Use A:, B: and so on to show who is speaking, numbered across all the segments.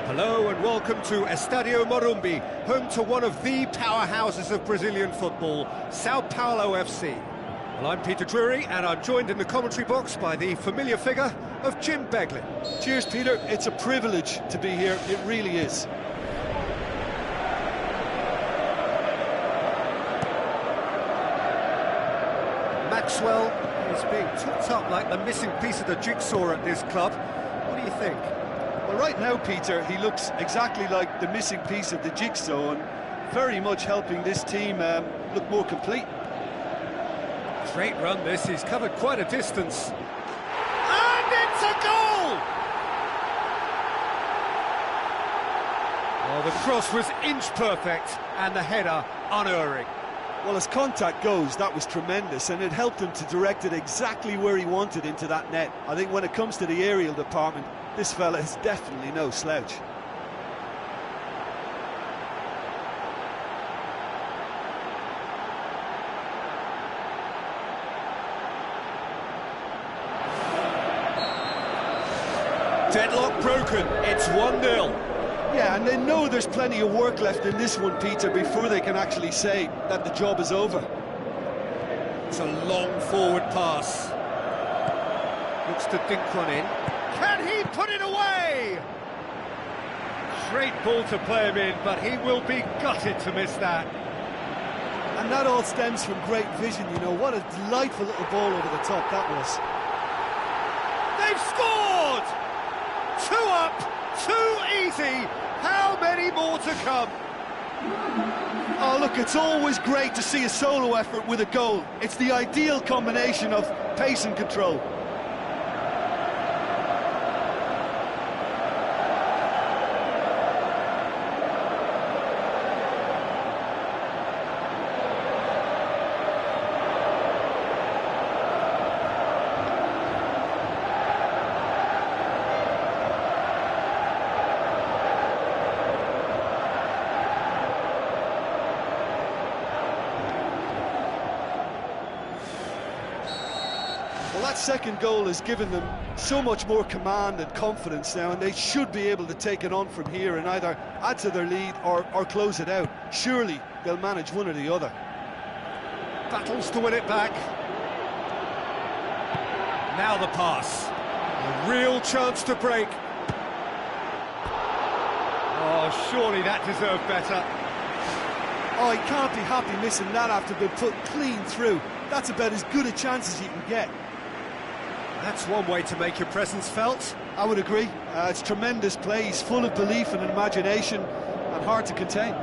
A: Hello and welcome to Estadio Morumbi, home to one of the powerhouses of Brazilian football, Sao Paulo FC. Well, I'm Peter Drury and I'm joined in the commentary box by the familiar figure of Jim Beglin.
B: Cheers, Peter. It's a privilege to be here. It really is.
A: Maxwell is being talked up like the missing piece of the jigsaw at this club. What do you think?
B: Well, right now, Peter, he looks exactly like the missing piece of the jigsaw and very much helping this team look more complete.
A: Great run this, he's covered quite a distance. And it's a goal! Oh, the cross was inch perfect and the header unerring.
B: Well, as contact goes, that was tremendous, and it helped him to direct it exactly where he wanted into that net. I think when it comes to the aerial department, this fella is definitely no slouch.
A: Deadlock broken, it's 1-0.
B: Yeah, and they know there's plenty of work left in this one, Peter, before they can actually say that the job is over.
A: It's a long forward pass. Looks to dink one in. Can he put it away? Great ball to play him in, but he will be gutted to miss that.
B: And that all stems from great vision, you know. What a delightful little ball over the top that was.
A: They've scored! 2 up, 2 easy. How many more to come?
B: Oh, look, it's always great to see a solo effort with a goal. It's the ideal combination of pace and control. Well, that second goal has given them so much more command and confidence now, and they should be able to take it on from here and either add to their lead or close it out. Surely they'll manage one or the other.
A: Battles to win it back. Now the pass. A real chance to break. Oh, surely that deserved better.
B: Oh, he can't be happy missing that after being put clean through. That's about as good a chance as you can get.
A: That's one way to make your presence felt.
B: I would agree. It's tremendous play. He's full of belief and imagination and hard to contain.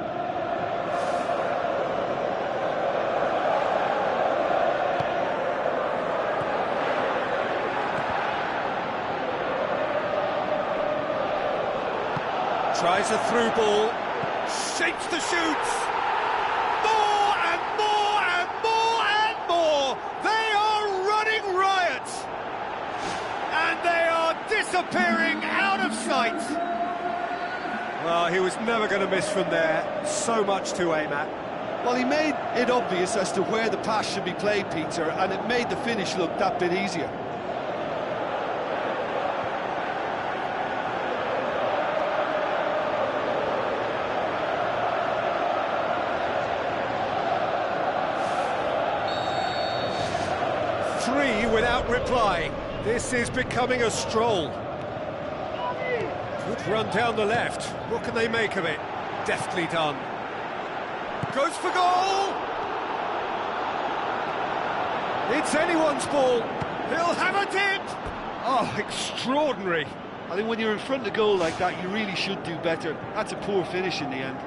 A: Tries a through ball. Shapes the shoots. More and more and more and more. They are running riot. And they are disappearing out of sight. Well, he was never going to miss from there. So much to aim at.
B: Well, he made it obvious as to where the pass should be played, Peter, and it made the finish look that bit easier.
A: Three without reply. This is becoming a stroll. Good run down the left. What can they make of it? Deftly done. Goes for goal! It's anyone's ball. He'll have a dip! Oh, extraordinary.
B: I think when you're in front of goal like that, you really should do better. That's a poor finish in the end.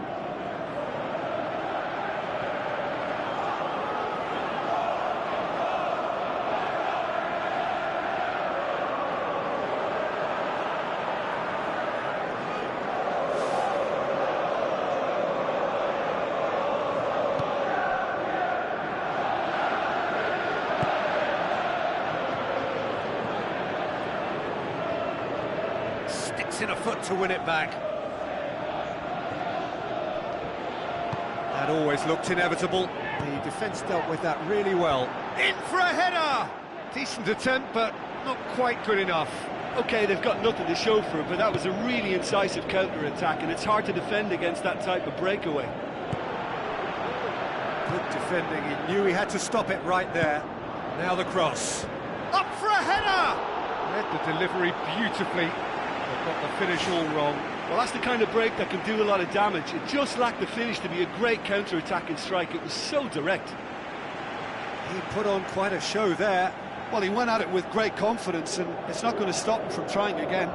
A: In a foot to win it back. That always looked inevitable. The defence dealt with that really well. In for a header! Decent attempt, but not quite good enough.
B: OK, they've got nothing to show for it, but that was a really incisive counter-attack, and it's hard to defend against that type of breakaway.
A: Good defending, he knew he had to stop it right there. Now the cross. Up for a header! Read the delivery beautifully. Got the finish all wrong.
B: Well, that's the kind of break that can do a lot of damage. It just lacked the finish to be a great counter-attacking strike. It was so direct.
A: He put on quite a show there.
B: Well, he went at it with great confidence, and it's not going to stop him from trying again.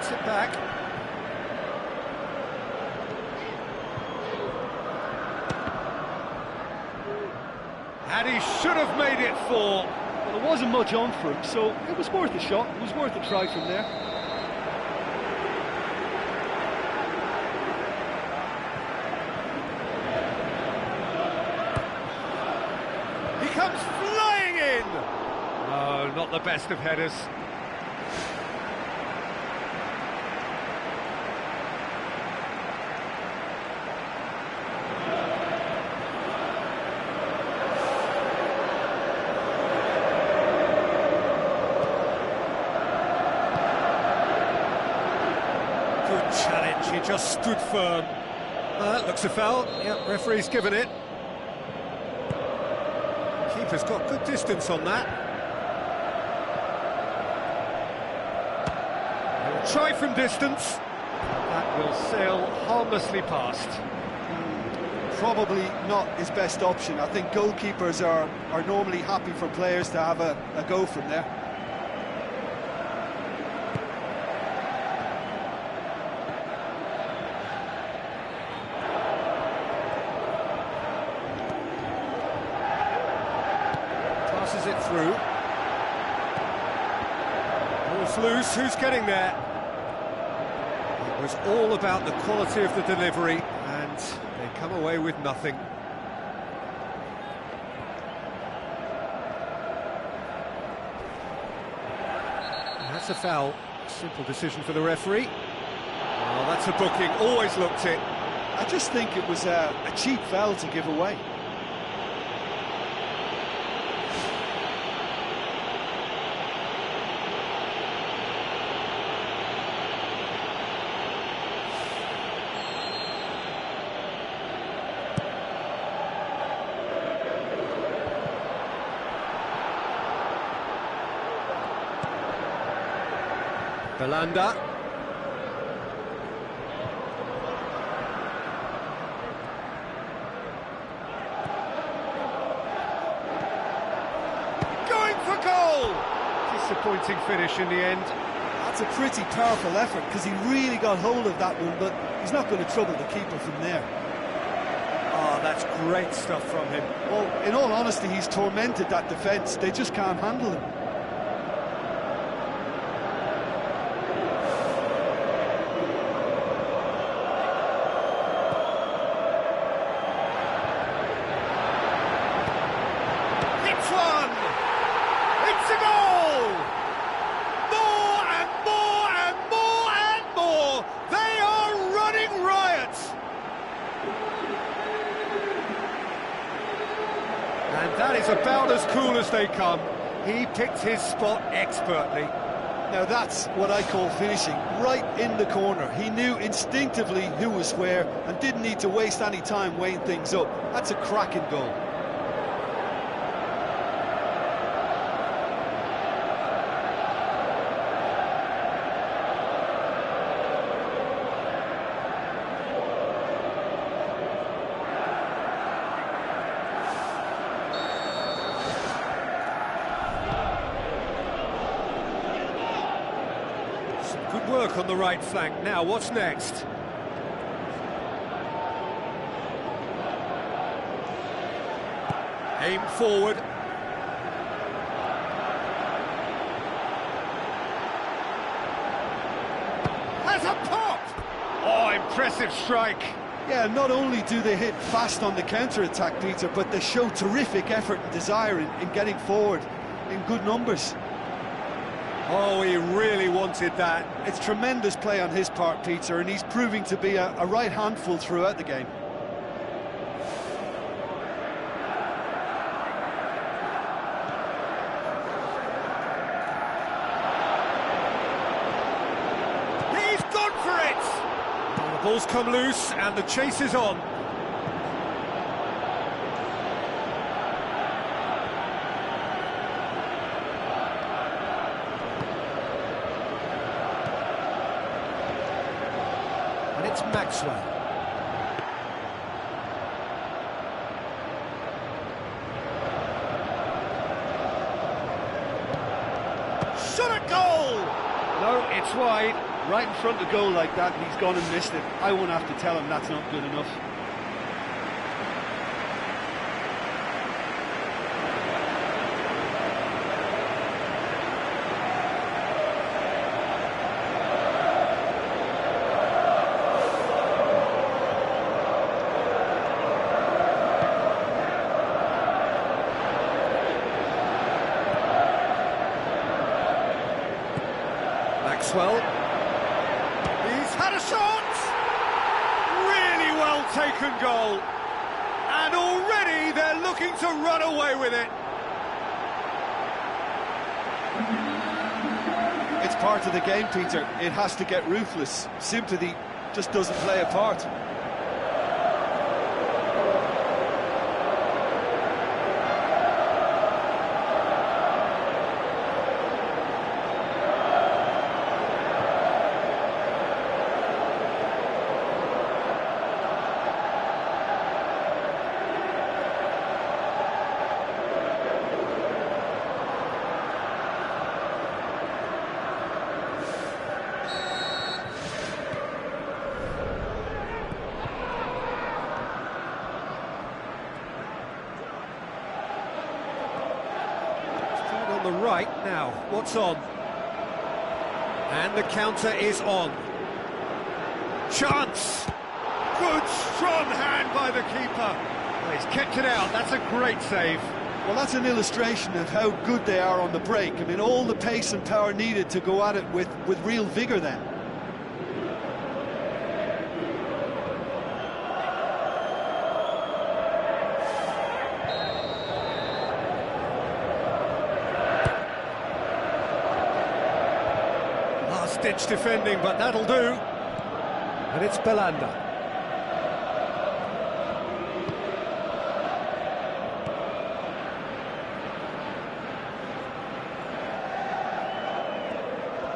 A: It back. And he should have made it 4.
B: Well, there wasn't much on for him, so it was worth a shot. It was worth a try from there.
A: He comes flying in! Oh, not the best of headers. Challenge, he just stood firm. That looks a foul. Yep, referee's given it. Keeper's got good distance on that. He'll try from distance. That will sail harmlessly past.
B: Probably not his best option. I think goalkeepers are normally happy for players to have a go from there.
A: Passes it through. Ball's loose, who's getting there? It was all about the quality of the delivery, and they come away with nothing. That's a foul. Simple decision for the referee. Oh, that's a booking, always looked it.
B: I just think it was a cheap foul to give away.
A: Belanda. Going for goal! Disappointing finish in the end.
B: That's a pretty powerful effort, because he really got hold of that one, but he's not going to trouble the keeper from there.
A: Oh, that's great stuff from him.
B: Well, in all honesty, he's tormented that defence. They just can't handle him.
A: That is about as cool as they come. He picked his spot expertly.
B: Now that's what I call finishing, right in the corner. He knew instinctively who was where and didn't need to waste any time weighing things up. That's a cracking goal.
A: Good work on the right flank. Now, what's next? Aim forward. Has a pop! Oh, impressive strike.
B: Yeah, not only do they hit fast on the counter-attack, Peter, but they show terrific effort and desire in getting forward in good numbers.
A: Oh, he really wanted that.
B: It's tremendous play on his part, Peter, and he's proving to be a right handful throughout the game.
A: He's gone for it! Oh, the ball's come loose and the chase is on. It's Maxwell. Shot at goal!
B: No, it's wide. Right in front of goal like that, and he's gone and missed it. I won't have to tell him that's not good enough.
A: Maxwell. He's had a shot! Really well taken goal. And already they're looking to run away with it.
B: It's part of the game, Peter. It has to get ruthless. Sympathy just doesn't play a part.
A: On the right now, what's on? And the counter is on. Chance! Good strong hand by the keeper. Well, he's kept it out, that's a great save.
B: Well, that's an illustration of how good they are on the break. I mean, all the pace and power needed to go at it with real vigour then.
A: Last-ditch defending, but that'll do. And it's Belanda.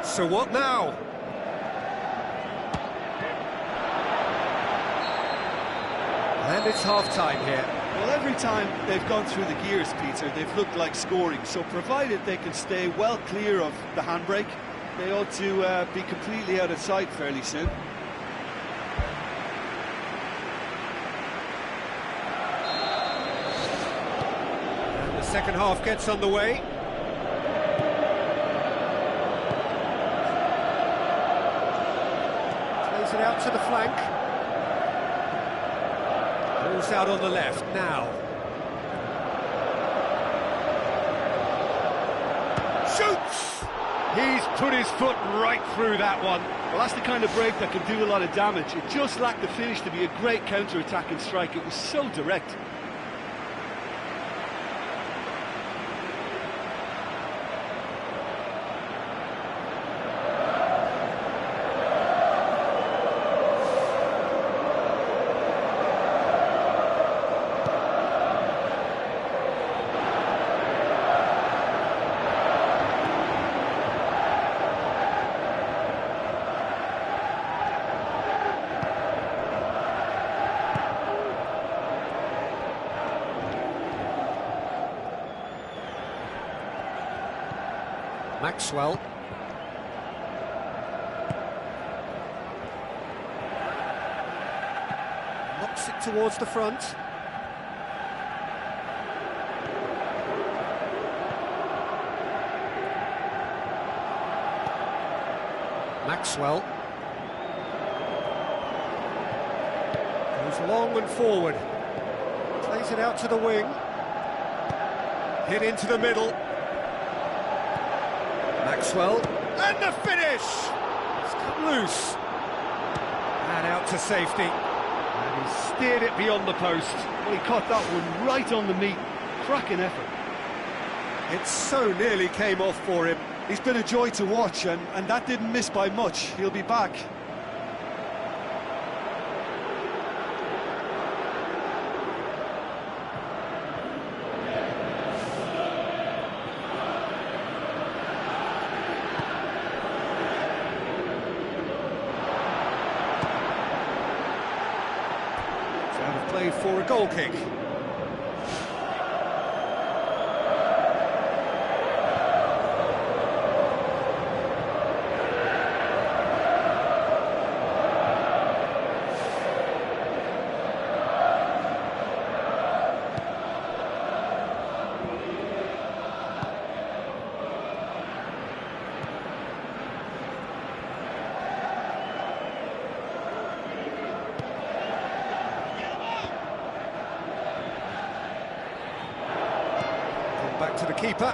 A: So what now? And it's half-time here.
B: Well, every time they've gone through the gears, Peter, they've looked like scoring. So provided they can stay well clear of the handbrake, they ought to be completely out of sight fairly soon.
A: And the second half gets underway. Plays it out to the flank. Ball's out on the left now. Shoots! He's put his foot right through that one.
B: Well, that's the kind of break that can do a lot of damage. It just lacked the finish to be a great counter-attacking strike. It was so direct.
A: Maxwell. Knocks it towards the front. Maxwell. Goes long and forward. Plays it out to the wing. Hit into the middle. Maxwell. And the finish! It's come loose. And out to safety. And he steered it beyond the post.
B: Well, he caught that one right on the meat. Cracking effort.
A: It so nearly came off for him.
B: He's been a joy to watch, and that didn't miss by much. He'll be back.
A: It's out of play for a goal kick. Back to the keeper.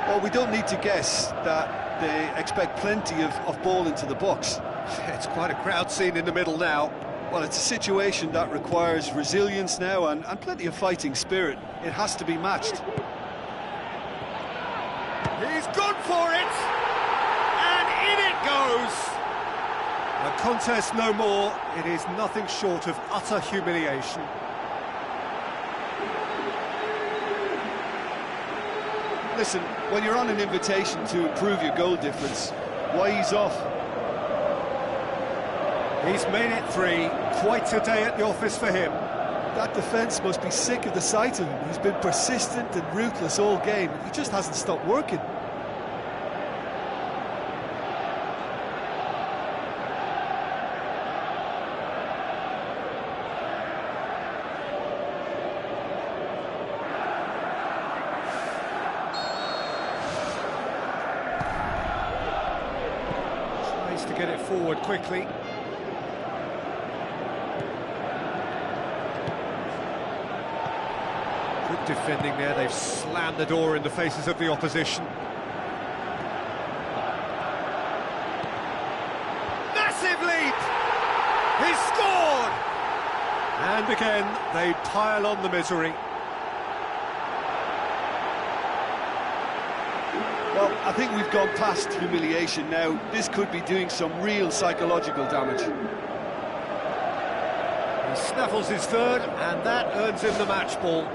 B: Well, we don't need to guess that they expect plenty of ball into the box.
A: It's quite a crowd scene in the middle now.
B: Well, it's a situation that requires resilience now and plenty of fighting spirit. It has to be matched.
A: He's gone for it! And in it goes! A contest no more. It is nothing short of utter humiliation.
B: Listen, when you're on an invitation to improve your goal difference, why ease off?
A: He's made it 3. Quite a day at the office for him.
B: That defence must be sick of the sight of him. He's been persistent and ruthless all game. He just hasn't stopped working.
A: To get it forward quickly. Good defending there. They've slammed the door in the faces of the opposition. Massive leap! He's scored! And again, they pile on the misery.
B: Well, I think we've gone past humiliation now. This could be doing some real psychological damage.
A: He snaffles his third, and that earns him the match ball.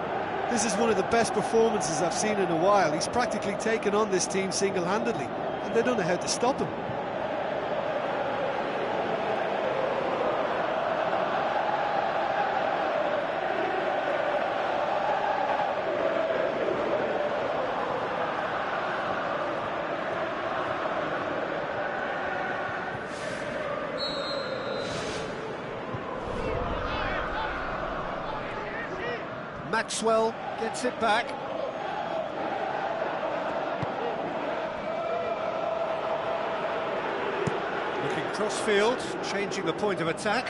B: This is one of the best performances I've seen in a while. He's practically taken on this team single-handedly, and they don't know how to stop him.
A: Maxwell gets it back. Looking cross-field, changing the point of attack.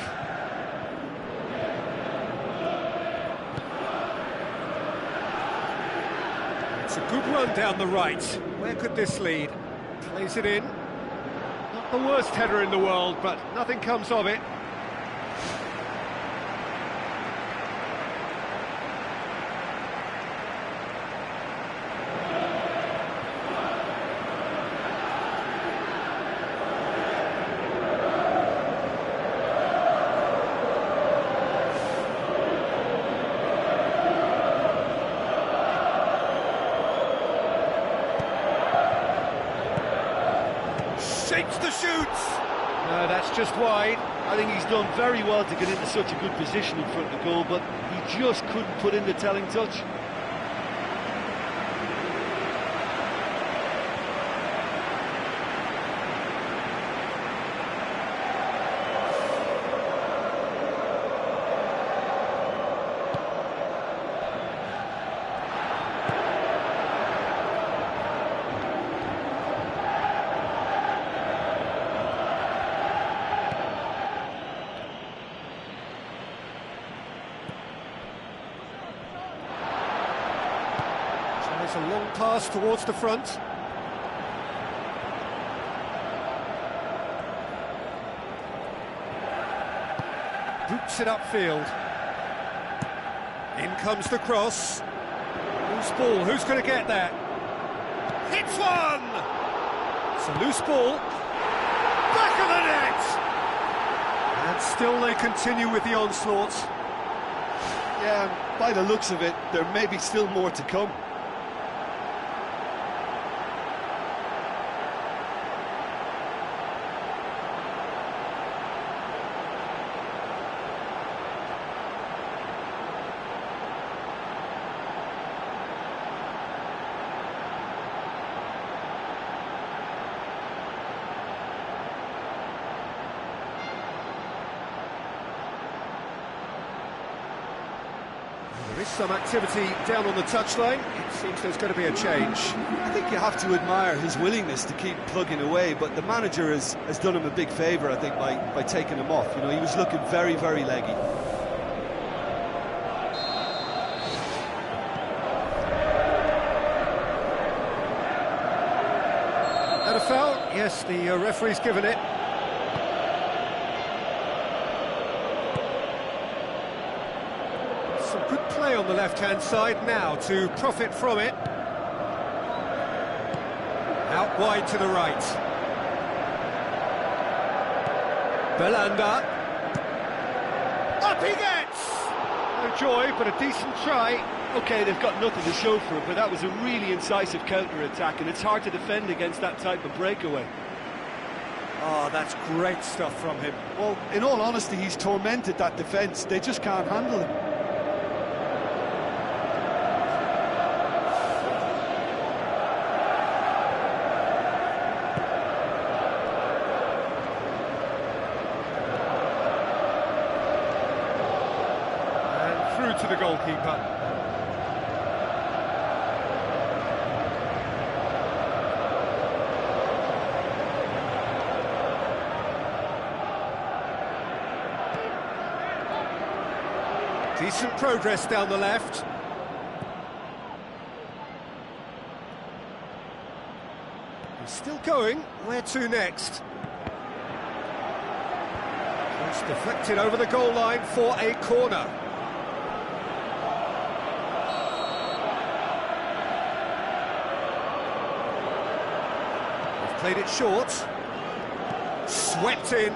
A: It's a good run down the right. Where could this lead? Plays it in. Not the worst header in the world, but nothing comes of it. Shapes the shoots! No, that's just wide.
B: I think he's done very well to get into such a good position in front of the goal, but he just couldn't put in the telling touch.
A: a long pass towards the front. Boots it upfield. In comes the cross. Loose ball, who's going to get there? Hits one! It's a loose ball. Back of the net! And still they continue with the onslaught.
B: Yeah, by the looks of it, there may be still more to come.
A: There is some activity down on the touchline. It seems there's going to be a change.
B: I think you have to admire his willingness to keep plugging away, but the manager has done him a big favour, I think, by taking him off. You know, he was looking very, very leggy.
A: And a foul? Yes, the referee's given it. Some good play on the left-hand side now to profit from it. Out wide to the right. Belanda. Up he gets! No joy, but a decent try.
C: OK, they've got nothing to show for it, but that was a really incisive counter-attack, and it's hard to defend against that type of breakaway.
A: Oh, that's great stuff from him.
B: Well, in all honesty, he's tormented that defence. They just can't handle him.
A: And through to the goalkeeper. Decent progress down the left. He's still going. Where to next? Cross deflected over the goal line for a corner. They've played it short. Swept in.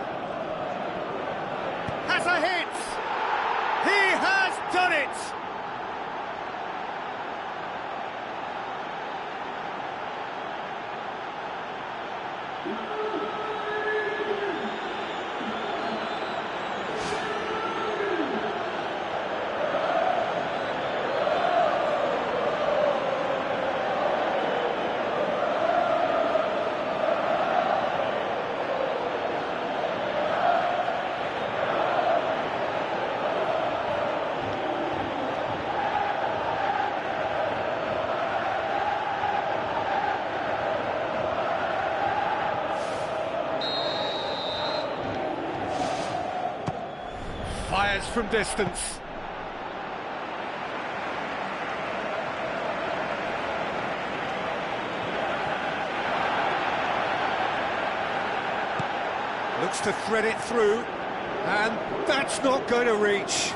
A: Has a hit! He has done it! Fires from distance. Looks to thread it through, and that's not going to reach.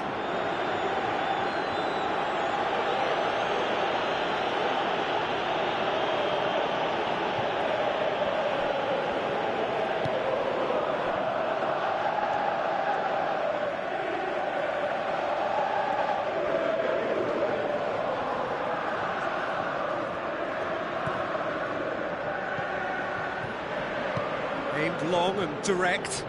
A: Aimed long and direct.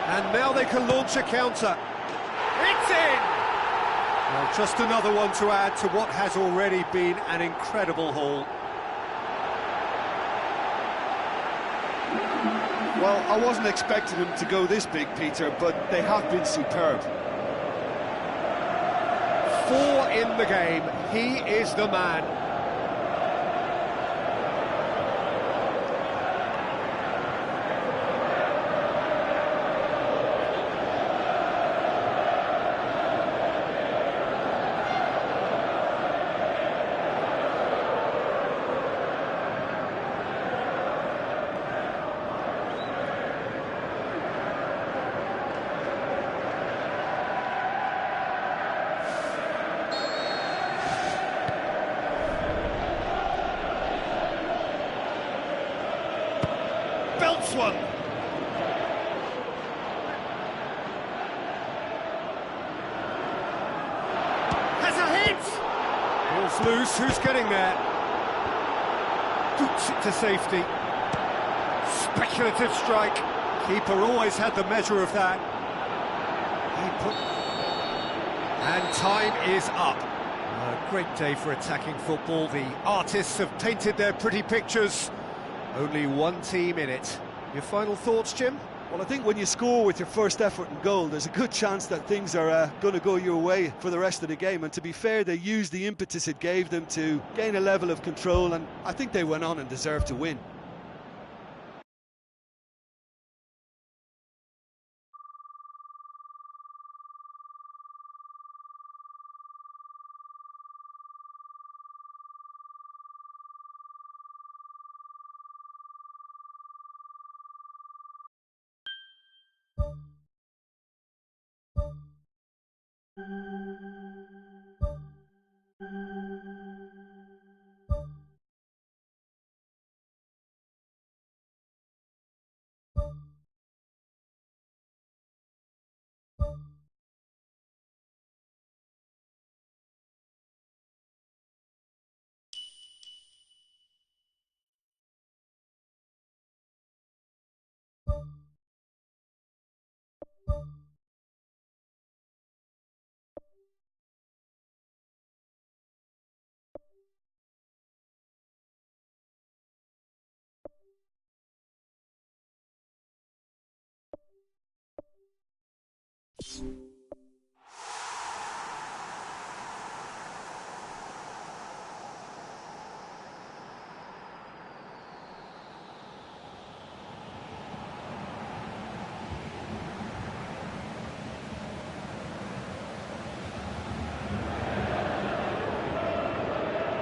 A: And now they can launch a counter. It's in! Well, just another one to add to what has already been an incredible haul.
B: Well, I wasn't expecting them to go this big, Peter, but they have been superb.
A: 4 in the game. He is the man. Stops one. Has a hit! Ball's loose, who's getting there? Boots it to safety. Speculative strike. Keeper always had the measure of that. And time is up. A great day for attacking football. The artists have painted their pretty pictures. Only one team in it. Your final thoughts, Jim?
B: Well, I think when you score with your first effort and goal, there's a good chance that things are going to go your way for the rest of the game. And to be fair, they used the impetus it gave them to gain a level of control, and I think they went on and deserved to win.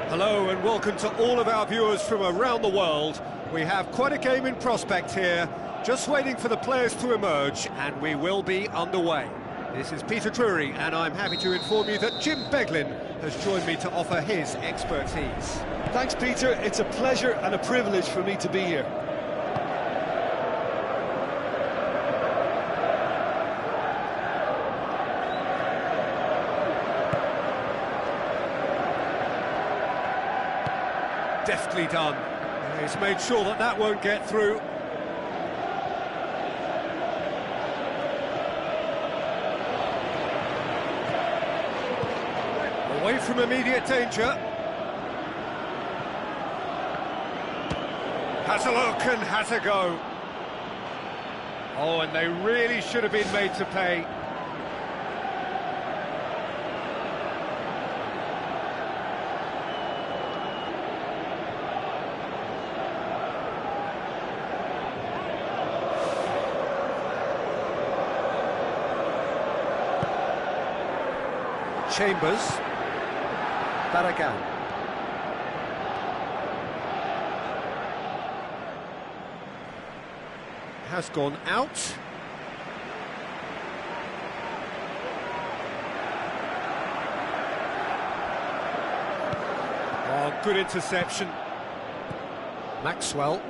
A: Hello and welcome to all of our viewers from around the world. We have quite a game in prospect here, just waiting for the players to emerge, and we will be underway. This is Peter Drury, and I'm happy to inform you that Jim Beglin has joined me to offer his expertise.
B: Thanks, Peter. It's a pleasure and a privilege for me to be here.
A: Deftly done. He's made sure that that won't get through. Away from immediate danger. Has a look and has a go. Oh, and they really should have been made to pay. Chambers, Barragan. Has gone out. Oh, good interception. Maxwell.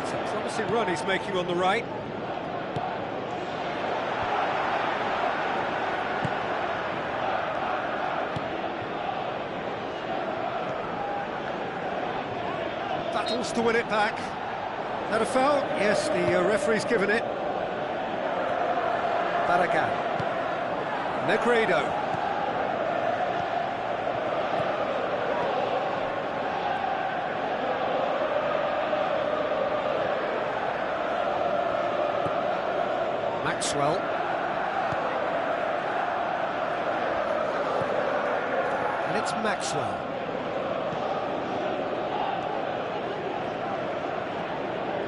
A: It's a promising run he's making on the right. Battles to win it back. That a foul? Yes, the referee's given it. Barragan. Negredo. Maxwell. And it's Maxwell.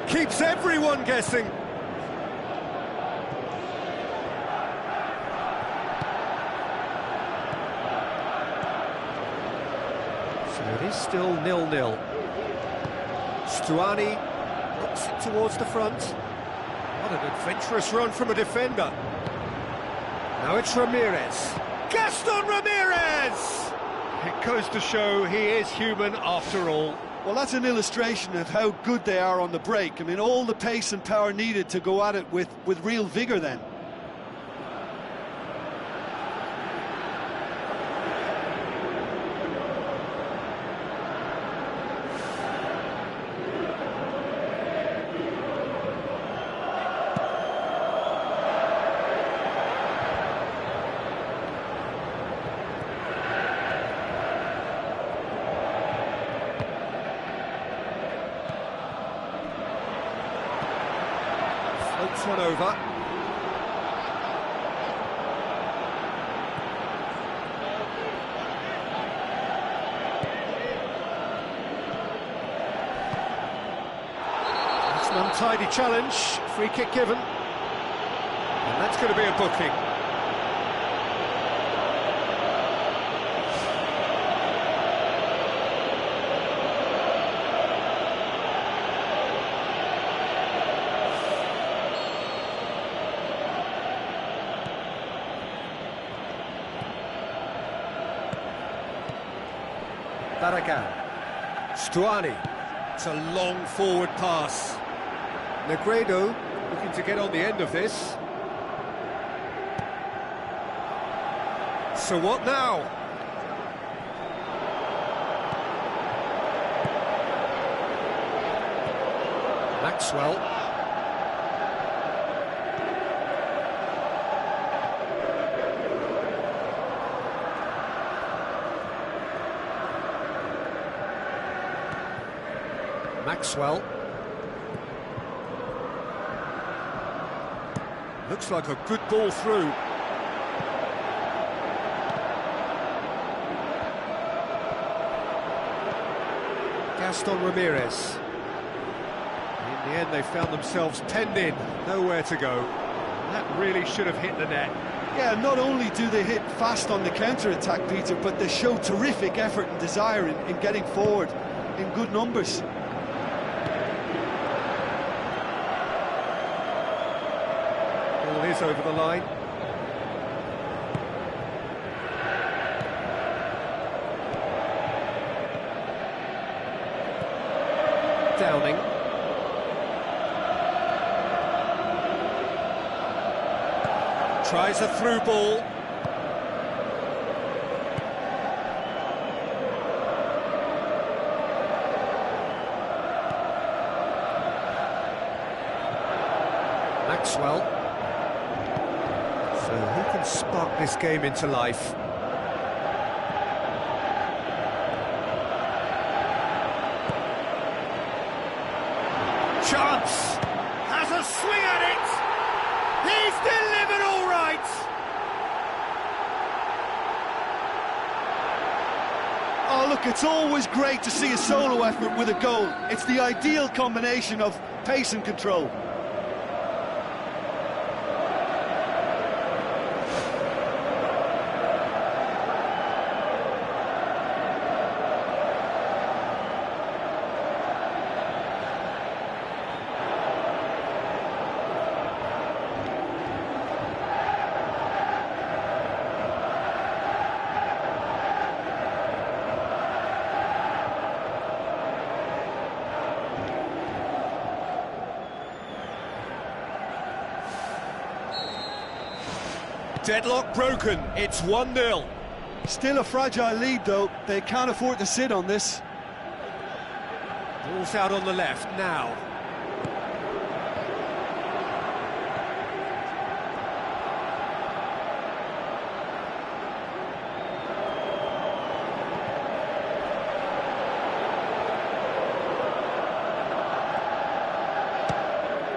A: Keeps everyone guessing. So it is still 0-0. Stuani looks it towards the front. What an adventurous run from a defender. Now it's Ramirez. Gaston Ramirez! It Goes to show he is human after all.
B: Well, that's an illustration of how good they are on the break. I mean, all the pace and power needed to go at it with real vigour then.
A: Floats one over. That's an untidy challenge. Free kick given. And that's going to be a booking. Stuani. It's a long forward pass. Negredo looking to get on the end of this. So what now? Maxwell. Maxwell. Looks like a good ball through. Gaston Ramirez. In the end, they found themselves penned in, nowhere to go. That really should have hit the net.
B: Yeah, not only do they hit fast on the counter-attack, Peter, but they show terrific effort and desire in getting forward in good numbers.
A: Ball is over the line. Downing. Tries a through ball. Maxwell. So who can spark this game into life? Chance! Has a swing at it! He's delivered all right!
B: Oh, look, it's always great to see a solo effort with a goal. It's the ideal combination of pace and control.
A: Deadlock broken, it's 1-0.
B: Still a fragile lead, though. They can't afford to sit on this.
A: Ball's out on the left now.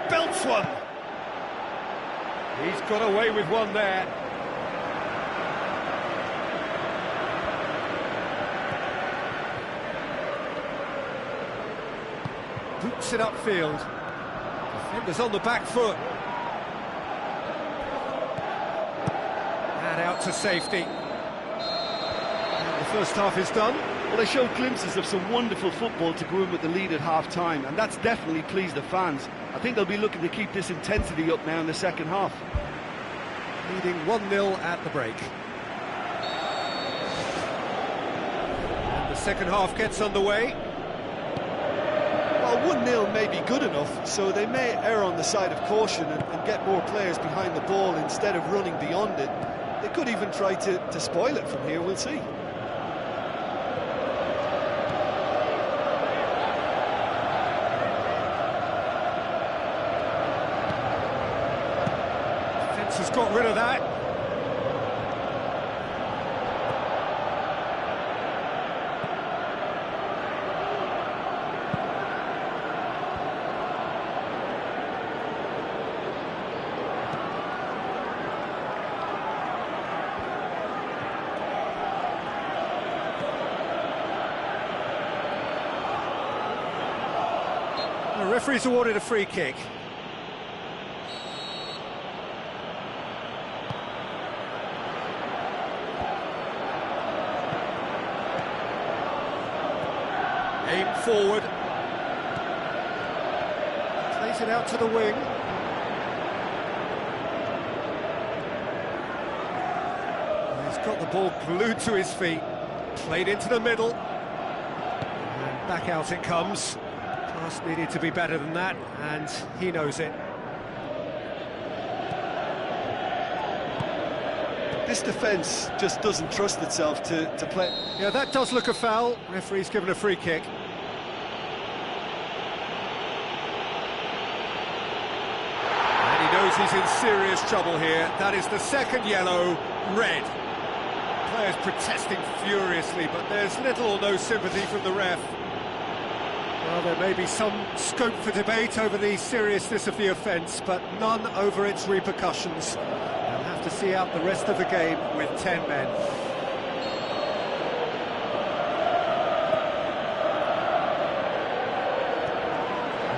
A: Belts one. He's got away with one there. Boots it upfield. Defenders on the back foot. And out to safety. And the first half is done.
B: Well, they showed glimpses of some wonderful football to go in with the lead at half-time, and that's definitely pleased the fans. I think they'll be looking to keep this intensity up now in the second half.
A: Leading 1-0 at the break. The second half gets underway.
B: Well, 1-0 may be good enough, so they may err on the side of caution and get more players behind the ball instead of running beyond it. They could even try to spoil it from here, we'll see.
A: Defence has got rid of that. The referee's awarded a free kick. Aim forward. Plays it out to the wing. He's got the ball glued to his feet. Played into the middle. And back out it comes. Pass needed to be better than that, and he knows it.
B: This defence just doesn't trust itself to play.
A: Yeah, that does look a foul. Referee's given a free kick. And he knows he's in serious trouble here. That is the second yellow, red. Players protesting furiously, but there's little or no sympathy from the ref. Well, there may be some scope for debate over the seriousness of the offence, but none over its repercussions. They'll have to see out the rest of the game with 10 men.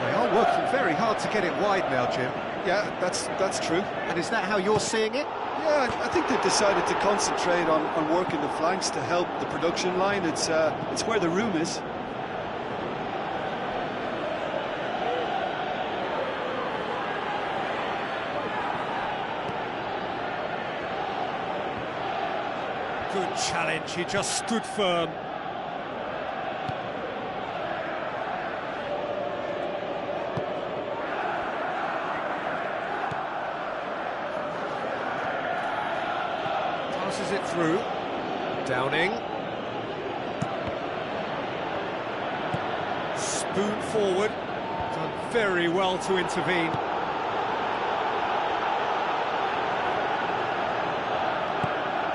A: They are working very hard to get it wide now, Jim.
B: Yeah, that's true.
A: And is that how you're seeing it?
B: Yeah, I think they've decided to concentrate on working the flanks to help the production line. It's where the room is.
A: Good challenge, he just stood firm. Passes it through. Downing. Spoon forward. Done very well to intervene.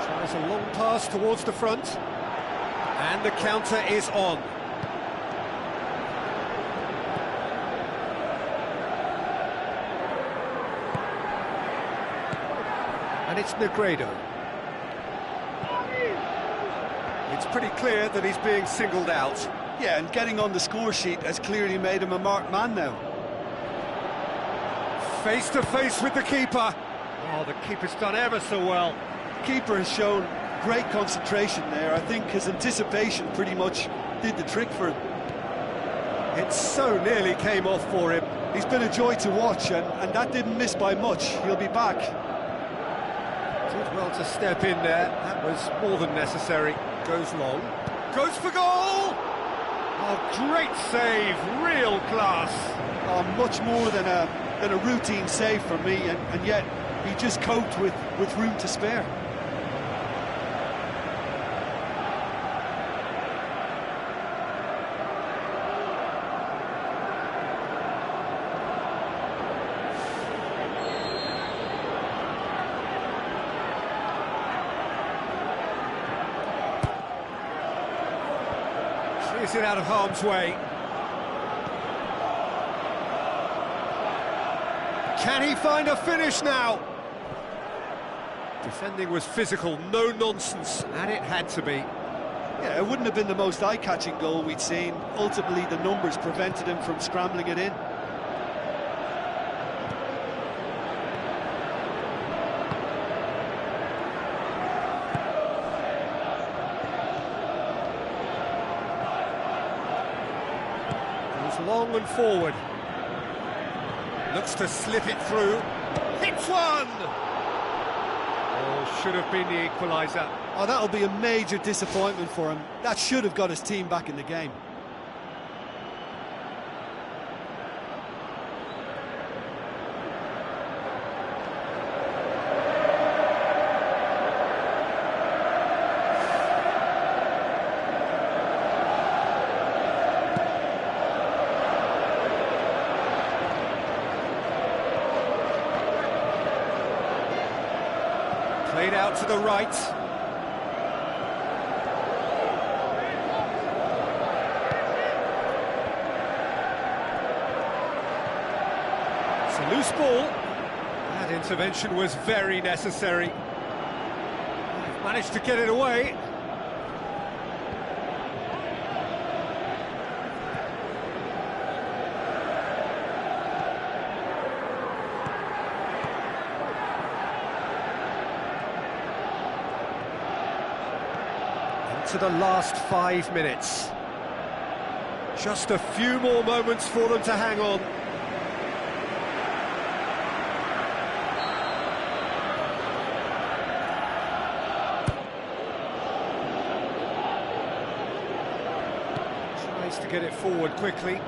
A: Tries a long pass towards the front. And the counter is on. And it's Negredo. It's pretty clear that he's being singled out.
B: Yeah, and getting on the score sheet has clearly made him a marked man now.
A: Face to face with the keeper. Oh, the keeper's done ever so well.
B: Keeper has shown great concentration there. I think his anticipation pretty much did the trick for him.
A: It so nearly came off for him.
B: He's been a joy to watch, and that didn't miss by much. He'll be back.
A: Did well to step in there. That was more than necessary. Goes long. Goes for goal! Oh, great save. Real class.
B: Oh, much more than a routine save for me, and yet he just coped with room to spare.
A: Is it out of harm's way? Can he find a finish now? Defending was physical, no nonsense, and it had to be.
B: Yeah, it wouldn't have been the most eye-catching goal we'd seen. Ultimately, the numbers prevented him from scrambling it in.
A: Long and forward. Looks to slip it through. Hits one! Oh, should have been the equaliser.
B: Oh, that'll be a major disappointment for him. That should have got his team back in the game.
A: Played out to the right. It's a loose ball. That intervention was very necessary. They've managed to get it away. To the last 5 minutes. Just a few more moments for them to hang on. Tries to get it forward quickly.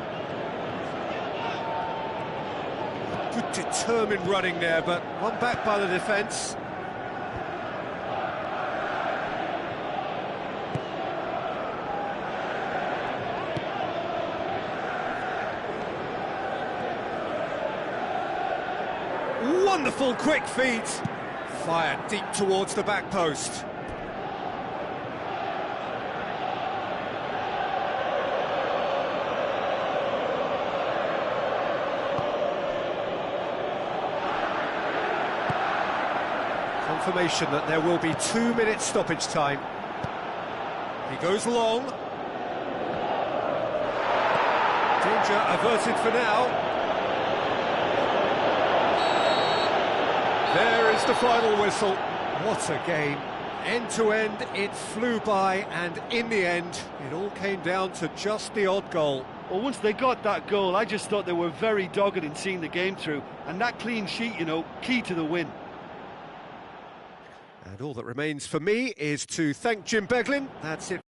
A: Good determined running there, but one back by the defence. Wonderful quick feet, fired deep towards the back post. Confirmation that there will be 2 minutes stoppage time. He goes long. Danger averted for now. There is the final whistle. What a game. End to end, it flew by, and in the end, it all came down to just the odd goal.
B: Well, once they got that goal, I just thought they were very dogged in seeing the game through. And that clean sheet, you know, key to the win.
A: And all that remains for me is to thank Jim Beglin. That's it.